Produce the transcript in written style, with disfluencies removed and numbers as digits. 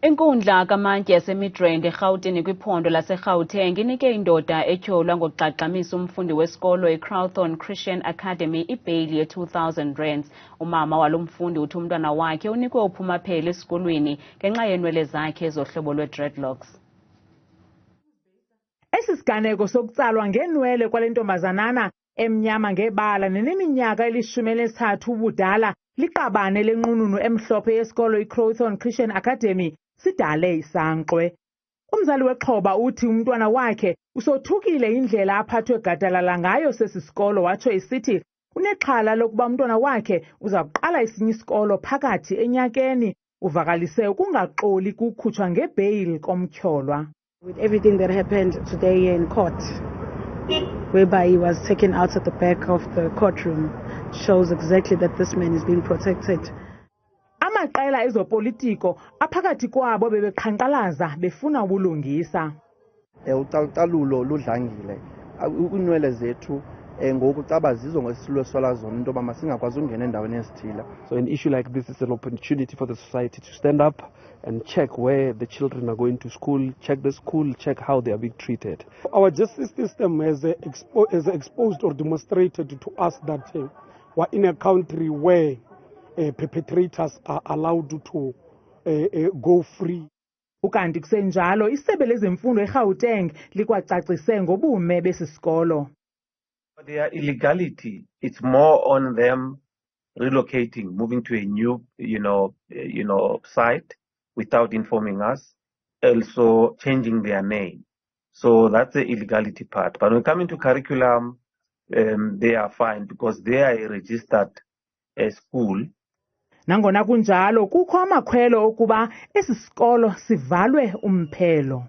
Inkundla kamantyi yase-Midrand eRhawutini kwiphondo lase-Gauteng inike indoda etyholwa ngokugxagxamisa umfundi wesikolo i-Crowthorne Christian Academy ibheyili ye-R2,000. Umama walo-mfundi uthi umntwana wakhe unikwe uphuma-phele esikolweni ngenxa yenwele zakhe zohlobo lwe-dreadlocks. Esi siganeko sokutsalwa ngenwele kwale ntombazanana emnyama ngebala neneminyaka eli-13 ubudala liqabane lenqununu emhlophe yesikolo i-Crowthorne Christian Academy sidale Isankxwe. Umzali wexhoba uthi umntwana wakhe usothukile indlela aphathwe gadalala ngayo sesi sikolo, watsho isithi unexhala lokuba umntwana wakhe uza kuqala esinye isikolo phakathi enyakeni. Uvakalise ukungaxoli kukhutshwa ngebheyili komtyholwa. With everything that happened today in court, whereby he was taken out at the back of the courtroom, shows exactly that this man is being protected. Amaqela ezopolitiko aphakathi kwabo bebeqhankqalaza befuna ubulungisa. Ucalucalulo ludlangile. Inwele zethu ngoku caba zizo ngesilweswala zona into yoba singakwazi ukungena endaweni ezithile. So an issue like this is an opportunity for the society to stand up and check where the children are going to school, check the school, check how they are being treated. Our justice system has exposed or demonstrated to us that we're in a country where perpetrators are allowed to go free. Ukanti kusenjalo isebe lezemfundo eRhawuteng likwacacise ngobume besisikolo. Their illegality, it's more on them relocating, moving to a new, site without informing us, also changing their name. So that's the illegality part. But when coming to curriculum, they are fine because they are a registered school. Nangona kunjalo kukho amakhwelo okuba esi sikolo sivalwe umphelo.